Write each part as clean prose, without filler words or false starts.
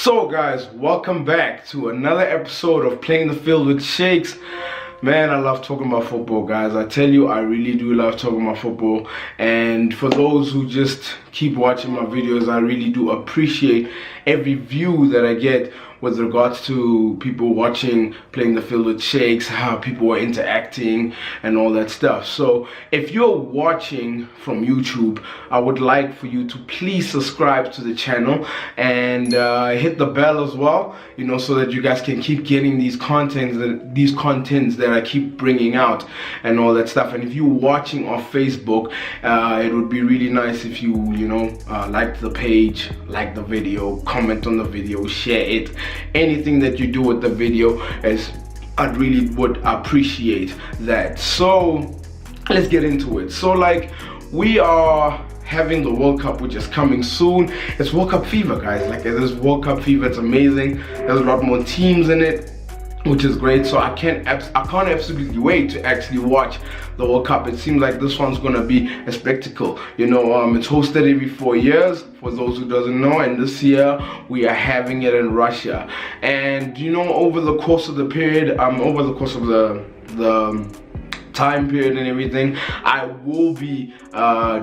So guys, welcome back to another episode of Playing the Field with Shakes. Man, I love talking about football, guys. I tell you, I really do love talking about football. And for those who just keep watching my videos, I really do appreciate every view that I get with regards to people watching Playing the Field with Shakes, how people are interacting and all that stuff. So if you're watching from YouTube, I would like for you to please subscribe to the channel and hit the bell as well, you know, so that you guys can keep getting these contents that I keep bringing out and all that stuff. And if you're watching off Facebook, it would be really nice if you like the page, like the video, comment on the video, share it. Anything that you do with the video, is I'd really would appreciate that. So let's get into it. So like, we are having the World Cup, which is coming soon. It's World Cup fever, guys. Like, it is World Cup fever. It's amazing. There's a lot more teams in it, which is great. So I can't absolutely wait to actually watch the World Cup. It seems like this one's gonna be a spectacle. It's hosted every 4 years, for those who doesn't know, and this year we are having it in Russia. And over the course of the period, over the course of the time period and everything, I will be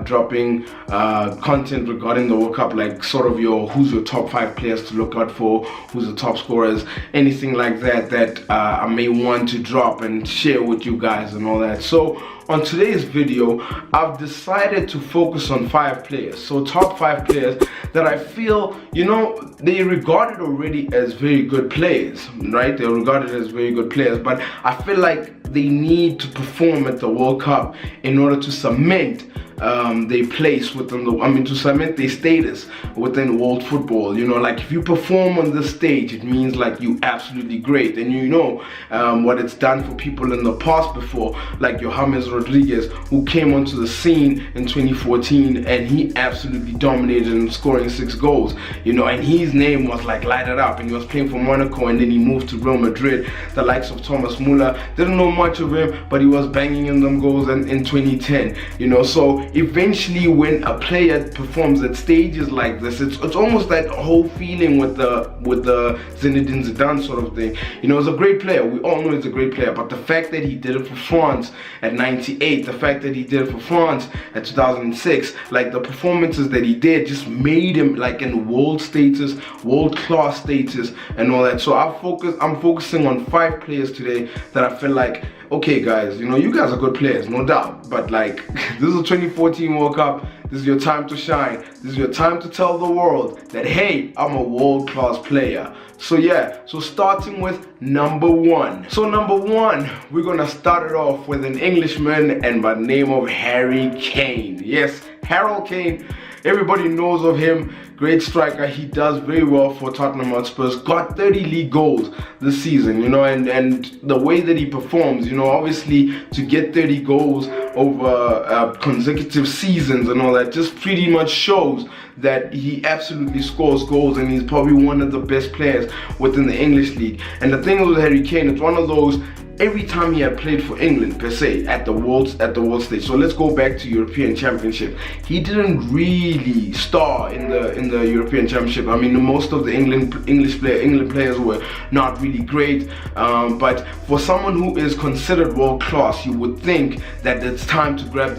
dropping content regarding the World Cup, like sort of who's your top 5 players to look out for, who's the top scorers, anything like that I may want to drop and share with you guys and all that. So on today's video, I've decided to focus on 5 players. So top 5 players that I feel, they regarded already as very good players, right? They're regarded as very good players, but I feel like they need to perform at the World Cup in order to cement their place within to cement their status within world football. Like, if you perform on this stage, it means like you absolutely great. And what it's done for people in the past before, like your James Rodriguez, who came onto the scene in 2014 and he absolutely dominated in scoring 6 goals, and his name was like lighted up, and he was playing for Monaco, and then he moved to Real Madrid. The likes of Thomas Muller, didn't know much of him, but he was banging in them goals in 2010. So eventually, when a player performs at stages like this, it's almost that whole feeling with the Zinedine Zidane sort of thing. He's a great player. We all know he's a great player, but the fact that he did it for France at 98, the fact that he did it for France at 2006, like the performances that he did just made him like in world status, world class status and all that. So I'm focusing on 5 players today that I feel like, okay guys, you guys are good players, no doubt, but like, this is a 2014 World Cup. This is your time to shine. This is your time to tell the world that, hey, I'm a world-class player. So yeah, so starting with number 1. So number 1, we're gonna start it off with an Englishman and by the name of Harry Kane. Yes, Harold Kane. Everybody knows of him. Great striker. He does very well for Tottenham Hotspur. Got 30 league goals this season, and the way that he performs, obviously to get 30 goals over consecutive seasons and all that just pretty much shows that he absolutely scores goals, and he's probably one of the best players within the English league. And the thing with Harry Kane, it's one of those, every time he had played for England per se at the world stage. So let's go back to European Championship. He didn't really star in the European Championship. Most of the England players were not really great. But for someone who is considered world class, you would think that it's time to grab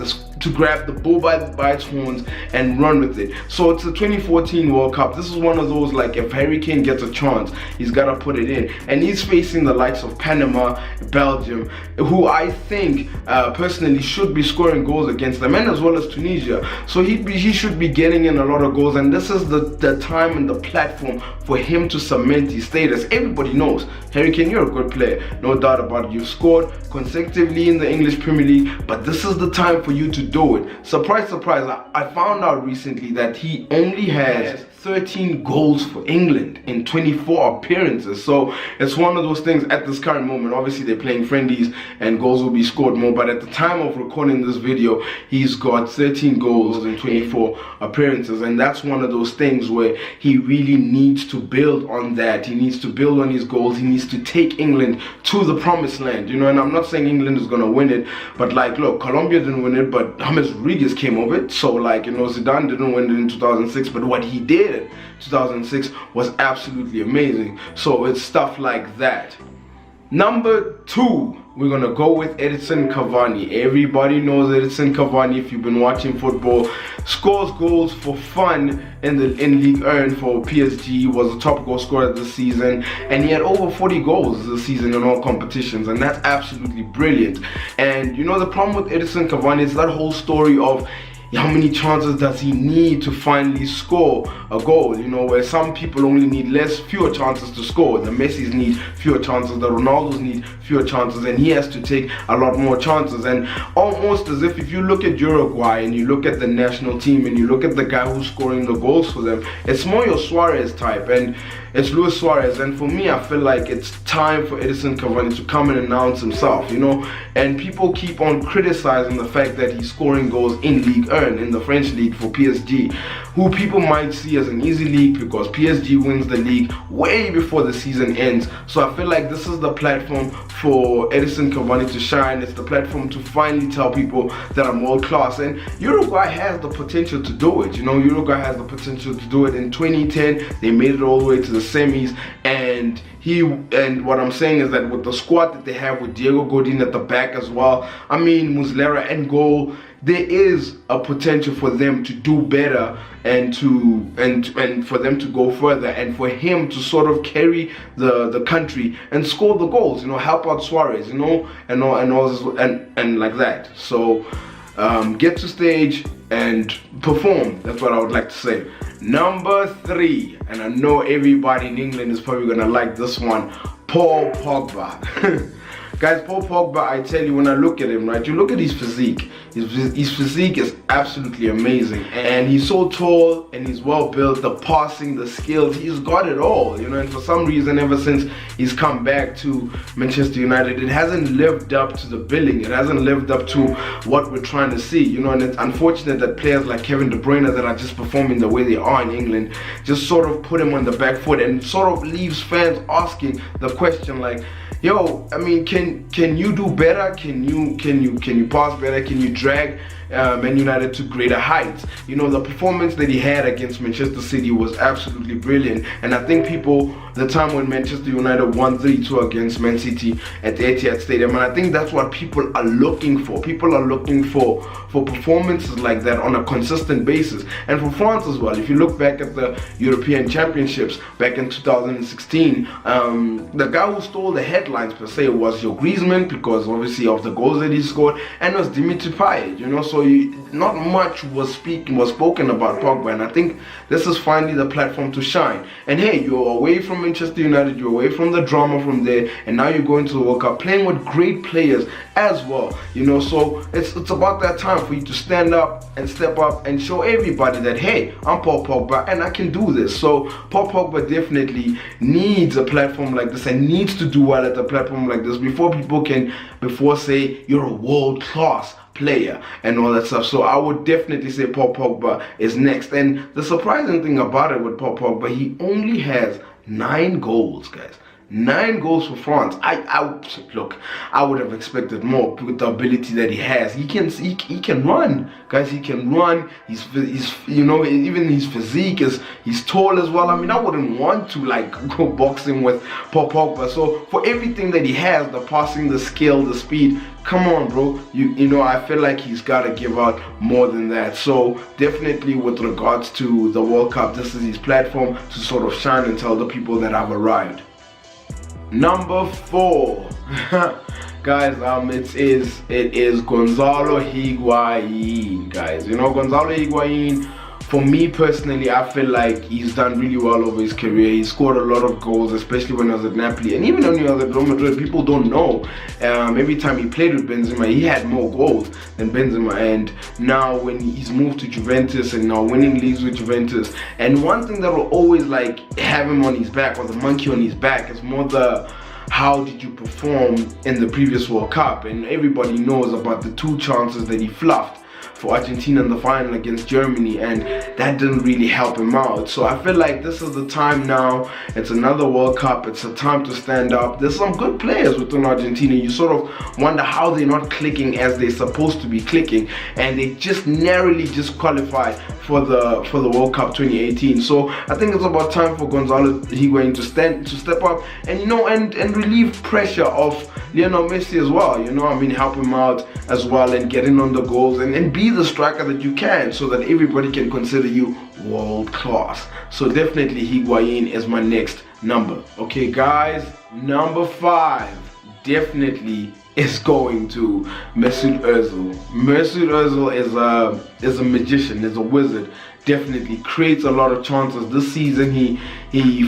the bull by its horns and run with it. So it's the 2014 World Cup. This is one of those, like, if Harry Kane gets a chance, he's got to put it in. And he's facing the likes of Panama, Belgium, who I think personally should be scoring goals against them, and as well as Tunisia. So he should be getting in a lot of goals, and this is the time and the platform for him to cement his status. Everybody knows, Harry Kane, you're a good player, no doubt about it. You've scored consecutively in the English Premier League, but this is the time for you to do it. Surprise, surprise, I found out recently that he only has 13 goals for England in 24 appearances. So it's one of those things at this current moment. Obviously they're playing friendlies and goals will be scored more, but at the time of recording this video, he's got 13 goals in 24 appearances, and that's one of those things where he really needs to build on that. He needs to build on his goals. He needs to take England to the promised land, and I'm not saying England is gonna win it, but like, look, Colombia didn't win it, but James Rodriguez came of it. So like, Zidane didn't win it in 2006, but what he did stated, 2006 was absolutely amazing. So it's stuff like that. Number 2, we're gonna go with Edinson Cavani. Everybody knows Edinson Cavani. If you've been watching football, scores goals for fun in League 1 for PSG. He was the top goal scorer this season, and he had over 40 goals this season in all competitions, and that's absolutely brilliant. And you know, the problem with Edinson Cavani is that whole story of how many chances does he need to finally score a goal, you know, where some people only need fewer chances to score. The Messis need fewer chances, the Ronaldos need fewer chances, and he has to take a lot more chances. And almost as if you look at Uruguay and you look at the national team and you look at the guy who's scoring the goals for them, it's more your Suarez type, and it's Luis Suarez. And for me, I feel like it's time for Edinson Cavani to come and announce himself, you know. And people keep on criticizing the fact that he's scoring goals in League 1, in the French league for PSG, who people might see as an easy league because PSG wins the league way before the season ends. So I feel like this is the platform for Edinson Cavani to shine. It's the platform to finally tell people that I'm world class. And Uruguay has the potential to do it. You know, Uruguay has the potential to do it. In 2010, they made it all the way to the semis, and what I'm saying is that with the squad that they have, with Diego Godin at the back as well, I mean Muslera and goal, there is a potential for them to do better and for them to go further, and for him to sort of carry the country and score the goals, you know, help out Suarez, you know, and like that. So get to stage and perform. That's what I would like to say. Number 3, and I know everybody in England is probably gonna like this one, Paul Pogba. Guys, Paul Pogba, I tell you, when I look at him, right, you look at his physique. His physique is absolutely amazing, and he's so tall and he's well built. The passing, the skills, he's got it all, you know. And for some reason, ever since he's come back to Manchester United, it hasn't lived up to the billing. It hasn't lived up to what we're trying to see, you know. And it's unfortunate that players like Kevin De Bruyne, that are just performing the way they are in England, just sort of put him on the back foot, and sort of leaves fans asking the question like, yo, I mean, can you do better? Can you pass better? Can you drag Man United to greater heights? You know, the performance that he had against Manchester City was absolutely brilliant, and I think people, the time when Manchester United won 3-2 against Man City at the Etihad Stadium, and I think that's what people are looking for. People are looking for performances like that on a consistent basis. And for France as well, if you look back at the European Championships back in 2016, the guy who stole the headlines per se was Joe Griezmann, because obviously of the goals that he scored, and it was Dimitri Payet, you know. So not much was spoken about Pogba, and I think this is finally the platform to shine. And hey, you're away from Manchester United, you're away from the drama from there, and now you're going to the World Cup playing with great players as well, you know. So it's about that time for you to stand up and step up and show everybody that, hey, I'm Paul Pogba and I can do this. So Paul Pogba definitely needs a platform like this and needs to do well at a platform like this before say you're a world class player and all that stuff. So I would definitely say Paul Pogba is next. And the surprising thing about it with Paul Pogba, he only has 9 goals, guys. 9 goals for France. Look, I would have expected more with the ability that he has. He can run, guys. He can run. He's you know, even his physique is, he's tall as well. I mean, I wouldn't want to like go boxing with Paul Pogba. So for everything that he has, the passing, the skill, the speed, come on, bro. You know, I feel like he's got to give out more than that. So definitely with regards to the World Cup, this is his platform to sort of shine and tell the people that I've arrived. Number 4, guys, it is Gonzalo Higuain, guys. You know, Gonzalo Higuain, for me personally, I feel like he's done really well over his career. He scored a lot of goals, especially when he was at Napoli, and even when he was at Real Madrid. People don't know, every time he played with Benzema, he had more goals than Benzema. And now when he's moved to Juventus and now winning leagues with Juventus, and one thing that will always like have him on his back, or the monkey on his back, is more the how did you perform in the previous World Cup. And everybody knows about the 2 chances that he fluffed for Argentina in the final against Germany, and that didn't really help him out. So I feel like this is the time now. It's another World Cup. It's a time to stand up. There's some good players within Argentina. You sort of wonder how they're not clicking as they're supposed to be clicking, and they just narrowly just qualified for the World Cup 2018. So I think it's about time for Gonzalo Higuain to step up and and relieve pressure of Lionel Messi as well. Help him out as well and get in on the goals and be the striker that you can, so that everybody can consider you world class. So definitely Higuain is my next number. Okay guys, number 5 definitely is going to Mesut Ozil. Mesut Ozil is a magician, is a wizard. Definitely creates a lot of chances. This season he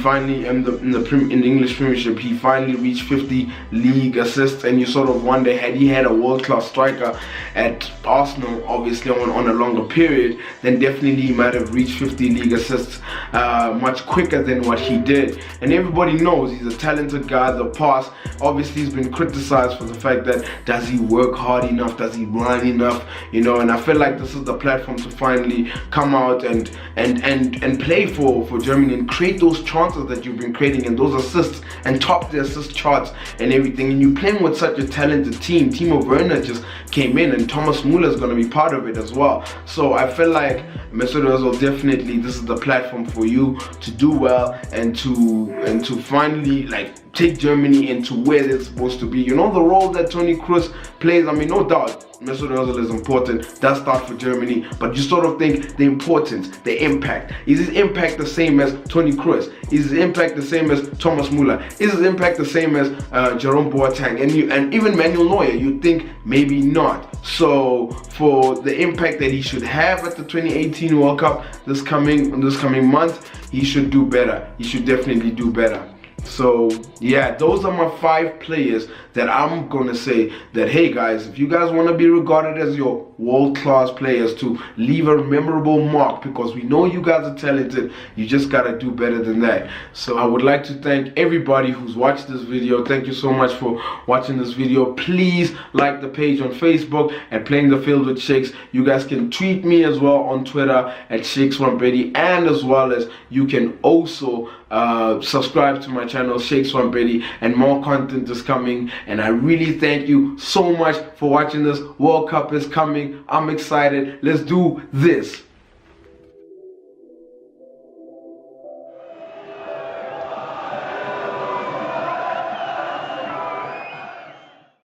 finally in the English Premiership he finally reached 50 league assists, and you sort of wonder, had he had a world-class striker at Arsenal, obviously on a longer period, then definitely he might have reached 50 league assists much quicker than what he did. And everybody knows he's a talented guy. The past, obviously, he's been criticized for the fact that does he work hard enough, does he run enough, and I feel like this is the platform to finally come out and play for Germany and create those chances that you've been creating and those assists and top the assist charts and everything. And you're playing with such a talented team. Timo Werner just came in, and Thomas Müller is going to be part of it as well. So I feel like Mesut Ozil, definitely this is the platform for you to do well and to finally take Germany into where they're supposed to be. The role that Toni Kroos plays, no doubt Mesut Ozil is important, does start for Germany, but you sort of think the importance, the impact. Is his impact the same as Toni Kroos? Is his impact the same as Thomas Müller? Is his impact the same as Jerome Boateng and even Manuel Neuer? You'd think maybe not. So for the impact that he should have at the 2018 World Cup this coming month, he should do better. He should definitely do better. So yeah, those are my 5 players that I'm gonna say that, hey guys, if you guys want to be regarded as your world-class players, to leave a memorable mark, because we know you guys are talented, you just gotta do better than that. So I would like to thank everybody who's watched this video. Thank you so much for watching this video. Please like the page on Facebook at Playing the Field with Shakes. You guys can tweet me as well on Twitter at Shakes Wambedi, and as well as you can also subscribe to my channel Shakes Wambedi, and more content is coming. And I really thank you so much for watching this. World Cup is coming. I'm excited. Let's do this.